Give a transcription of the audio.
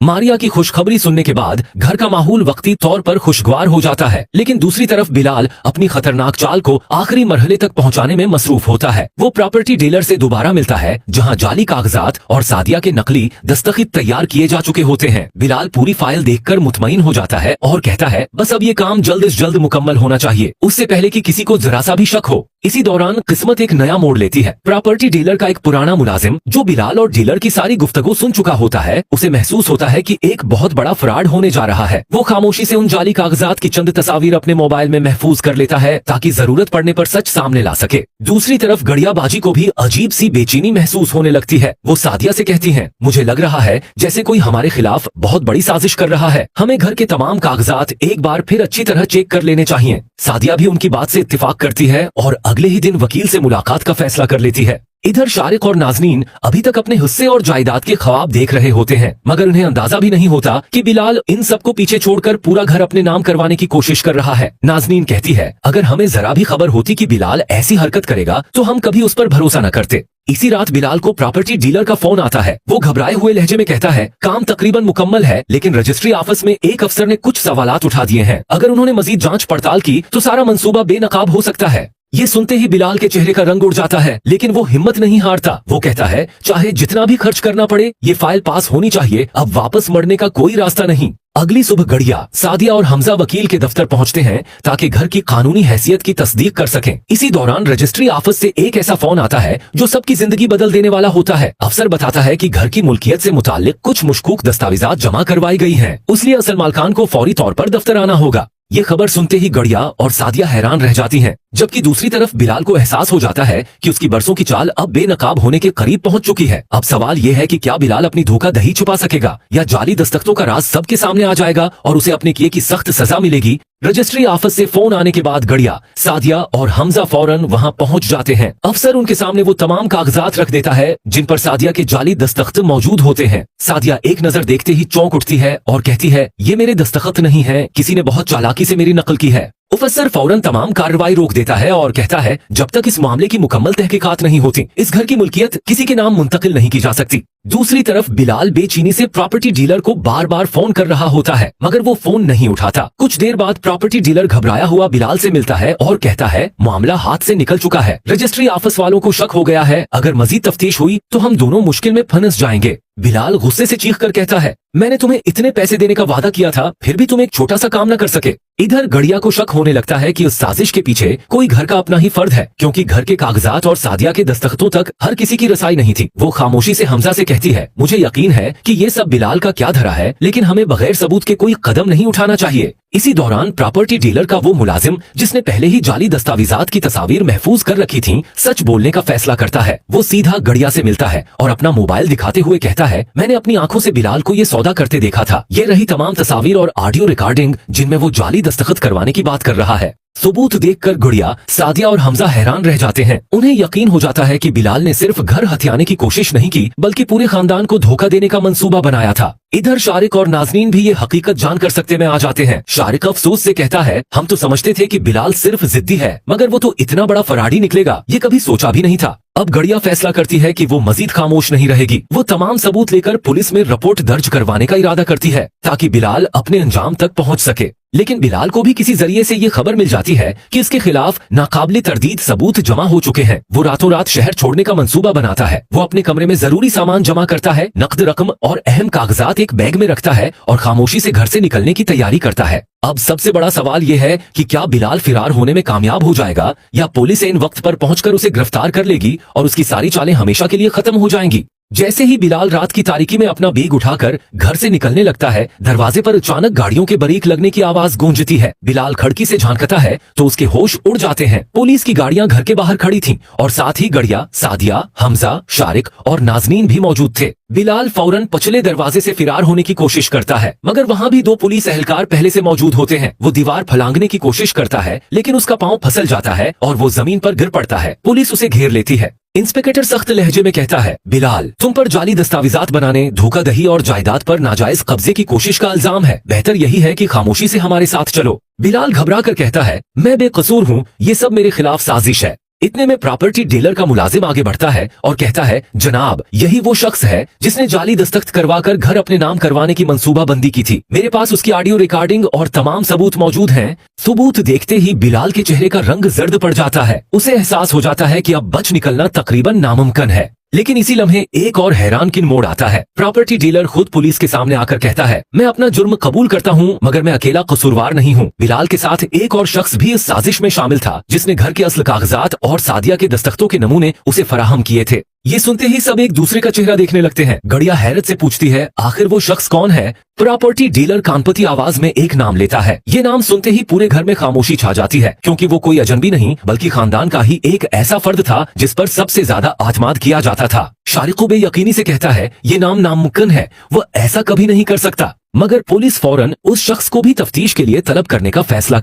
मारिया की खुशखबरी सुनने के बाद घर का माहौल वक्ती तौर पर खुशगवार हो जाता है, लेकिन दूसरी तरफ बिलाल अपनी खतरनाक चाल को आखिरी मरहले तक पहुंचाने में मसरूफ होता है। वो प्रॉपर्टी डीलर से दोबारा मिलता है जहां जाली कागजात और सादिया के नकली दस्तखत तैयार किए जा चुके होते हैं। बिलाल पूरी फाइल देखकर मुतमईन हो जाता है और कहता है बस अब ये काम जल्द से जल्द मुकम्मल होना चाहिए, उससे पहले कि किसी को जरा सा भी शक हो। इसी दौरान किस्मत एक नया मोड़ लेती है। प्रॉपर्टी डीलर का एक पुराना मुलाजिम जो बिलाल और डीलर की सारी गुफ्तगू सुन चुका होता है, उसे महसूस होता है कि एक बहुत बड़ा फ्रॉड होने जा रहा है। वो खामोशी से उन जाली कागजात की चंद तस्वीर अपने मोबाइल में महफूज कर लेता है ताकि जरूरत पड़ने पर सच सामने ला सके। दूसरी तरफ गड़ियाबाजी को भी अजीब सी बेचैनी महसूस होने लगती है। वो सादिया से कहती है, मुझे लग रहा है जैसे कोई हमारे खिलाफ बहुत बड़ी साजिश कर रहा है, हमें घर के तमाम कागजात एक बार फिर अच्छी तरह चेक कर लेने चाहिए। सादिया भी उनकी बात से इत्तेफाक करती है और अगले ही दिन वकील से मुलाकात का फैसला कर लेती है। इधर शारिक और नाजनीन अभी तक अपने हिस्से और जायदाद के ख्वाब देख रहे होते हैं, मगर उन्हें अंदाजा भी नहीं होता कि बिलाल इन सबको पीछे छोड़कर पूरा घर अपने नाम करवाने की कोशिश कर रहा है। नाजनीन कहती है, अगर हमें जरा भी खबर होती कि बिलाल ऐसी हरकत करेगा तो हम कभी उस पर भरोसा न करते। इसी रात बिलाल को प्रॉपर्टी डीलर का फोन आता है। वो घबराए हुए लहजे में कहता है, काम तकरीबन मुकम्मल है, लेकिन रजिस्ट्री ऑफिस में एक अफसर ने कुछ सवालात उठा दिए हैं। अगर उन्होंने मजीद जांच पड़ताल की तो सारा मंसूबा बेनकाब हो सकता है। ये सुनते ही बिलाल के चेहरे का रंग उड़ जाता है, लेकिन वो हिम्मत नहीं हारता। वो कहता है, चाहे जितना भी खर्च करना पड़े, ये फाइल पास होनी चाहिए, अब वापस मरने का कोई रास्ता नहीं। अगली सुबह गड़िया, सादिया और हमजा वकील के दफ्तर पहुंचते हैं ताकि घर की कानूनी हैसियत की तस्दीक कर सकें। इसी दौरान रजिस्ट्री ऑफिस से एक ऐसा फोन आता है जो सबकी जिंदगी बदल देने वाला होता है। अफसर बताता है कि घर की मुल्कियत से मुताल्लिक कुछ मशकूक दस्तावेजात जमा करवाई गई हैं, इसलिए असल मालकान को फौरी तौर पर दफ्तर आना होगा। ये खबर सुनते ही गड़िया और सादिया हैरान रह जाती हैं, जबकि दूसरी तरफ बिलाल को एहसास हो जाता है कि उसकी बरसों की चाल अब बेनकाब होने के करीब पहुंच चुकी है। अब सवाल ये है कि क्या बिलाल अपनी धोखाधड़ी छुपा सकेगा या जाली दस्तखतों का राज सबके सामने आ जाएगा और उसे अपने किए की सख्त सजा मिलेगी। रजिस्ट्री ऑफिस से फोन आने के बाद गड़िया, सादिया और हमजा फौरन वहां पहुंच जाते हैं। अफसर उनके सामने वो तमाम कागजात रख देता है जिन पर सादिया के जाली दस्तखत मौजूद होते हैं। सादिया एक नजर देखते ही चौंक उठती है और कहती है, ये मेरे दस्तखत नहीं है, किसी ने बहुत चालाकी से मेरी नकल की है। अफसर फौरन तमाम कार्रवाई रोक देता है और कहता है, जब तक इस मामले की मुकम्मल तहकीकात नहीं होती, इस घर की मुल्कियत किसी के नाम मुंतकिल नहीं की जा सकती। दूसरी तरफ बिलाल बेचैनी से प्रॉपर्टी डीलर को बार बार फोन कर रहा होता है, मगर वो फोन नहीं उठाता। कुछ देर बाद प्रॉपर्टी डीलर घबराया हुआ बिलाल से मिलता है और कहता है, मामला हाथ से निकल चुका है, रजिस्ट्री ऑफिस वालों को शक हो गया है, अगर मजीद तफ्तीश हुई तो हम दोनों मुश्किल में फंस जाएंगे। बिलाल गुस्से से चीख कर कहता है, मैंने तुम्हें इतने पैसे देने का वादा किया था, फिर भी तुम एक छोटा सा काम न कर सके। इधर गड़िया को शक होने लगता है कि उस साजिश के पीछे कोई घर का अपना ही फर्द है, क्योंकि घर के कागजात और सादिया के दस्तखतों तक हर किसी की रसाई नहीं थी। वो खामोशी से हमजा से कहती है, मुझे यकीन है कि ये सब बिलाल का क्या धरा है, लेकिन हमें बगैर सबूत के कोई कदम नहीं उठाना चाहिए। इसी दौरान प्रॉपर्टी डीलर का वो मुलाजिम जिसने पहले ही जाली दस्तावेजात की तस्वीर महफूज कर रखी थी, सच बोलने का फैसला करता है। वो सीधा गड़िया से मिलता है और अपना मोबाइल दिखाते हुए कहता है, मैंने अपनी आंखों से बिलाल को ये सौदा करते देखा था। ये रही तमाम तस्वीर और ऑडियो रिकॉर्डिंग जिनमें वो जाली दस्तखत करवाने की बात कर रहा है। सबूत देखकर गुड़िया, सादिया और हमजा हैरान रह जाते हैं। उन्हें यकीन हो जाता है कि बिलाल ने सिर्फ घर हथियाने की कोशिश नहीं की, बल्कि पूरे खानदान को धोखा देने का मंसूबा बनाया था। इधर शारिक और नाजनीन भी ये हकीकत जानकर सकते में आ जाते हैं। शारिक अफसोस से कहता है, हम तो समझते थे कि बिलाल सिर्फ जिद्दी है, मगर वो तो इतना बड़ा फराडी निकलेगा, ये कभी सोचा भी नहीं था। अब गड़िया फैसला करती है कि वो मजीद खामोश नहीं रहेगी। वो तमाम सबूत लेकर पुलिस में रिपोर्ट दर्ज करवाने का इरादा करती है ताकि बिलाल अपने अंजाम तक पहुंच सके। लेकिन बिलाल को भी किसी जरिए से ये खबर मिल जाती है कि इसके खिलाफ नाकाबिले तरदीद सबूत जमा हो चुके हैं। वो रातों रात शहर छोड़ने का मंसूबा बनाता है। वो अपने कमरे में जरूरी सामान जमा करता है, नकद रकम और अहम कागजात एक बैग में रखता है और खामोशी से घर से निकलने की तैयारी करता है। अब सबसे बड़ा सवाल ये है कि क्या बिलाल फिरार होने में कामयाब हो जाएगा या पुलिस इन वक्त पर पहुंचकर उसे गिरफ्तार कर लेगी और उसकी सारी चालें हमेशा के लिए खत्म हो जाएंगी। जैसे ही बिलाल रात की तारीकी में अपना बैग उठाकर घर से निकलने लगता है, दरवाजे पर अचानक गाड़ियों के बरीक लगने की आवाज गूंजती है। बिलाल खिड़की से झांकता है तो उसके होश उड़ जाते हैं। पुलिस की गाड़ियां घर के बाहर खड़ी थीं और साथ ही गड़िया, सादिया, हमजा, शारिक और नाजनीन भी मौजूद थे। बिलाल फौरन पछले दरवाजे से फिरार होने की कोशिश करता है, मगर वहाँ भी दो पुलिस एहलकार पहले से मौजूद होते हैं। वो दीवार फलांगने की कोशिश करता है, लेकिन उसका पांव फिसल जाता है और वो जमीन पर गिर पड़ता है। पुलिस उसे घेर लेती है। इंस्पेक्टर सख्त लहजे में कहता है, बिलाल, तुम पर जाली दस्तावेजात बनाने, धोखाधड़ी और जायदाद पर नाजायज कब्जे की कोशिश का इल्जाम है। बेहतर यही है कि खामोशी से हमारे साथ चलो। बिलाल घबरा कर कहता है, मैं बेकसूर हूँ, ये सब मेरे खिलाफ साजिश है। इतने में प्रॉपर्टी डीलर का मुलाजिम आगे बढ़ता है और कहता है, जनाब यही वो शख्स है जिसने जाली दस्तखत करवाकर घर अपने नाम करवाने की मंसूबाबंदी की थी। मेरे पास उसकी ऑडियो रिकॉर्डिंग और तमाम सबूत मौजूद हैं। सबूत देखते ही बिलाल के चेहरे का रंग जर्द पड़ जाता है। उसे एहसास हो जाता है कि अब बच निकलना तकरीबन नामुमकिन है। लेकिन इसी लम्हे एक और हैरानकिन मोड़ आता है। प्रॉपर्टी डीलर खुद पुलिस के सामने आकर कहता है, मैं अपना जुर्म कबूल करता हूँ, मगर मैं अकेला कसूरवार नहीं हूँ। बिलाल के साथ एक और शख्स भी इस साजिश में शामिल था, जिसने घर के असल कागजात और सादिया के दस्तखतों के नमूने उसे फराहम किए थे। ये सुनते ही सब एक दूसरे का चेहरा देखने लगते हैं। गड़िया हैरत से पूछती है, आखिर वो शख्स कौन है? प्रॉपर्टी डीलर कानपती आवाज में एक नाम लेता है। ये नाम सुनते ही पूरे घर में खामोशी छा जाती है, क्योंकि वो कोई अजनबी नहीं बल्कि खानदान का ही एक ऐसा फर्द था जिस पर सबसे ज्यादा आत्माद किया जाता था। शारिको बेयकीनी से कहता है, ये नाम नामुमकिन है, वो ऐसा कभी नहीं कर सकता। मगर पुलिस फौरन उस शख्स को भी तफ्तीश के लिए तलब करने का फैसला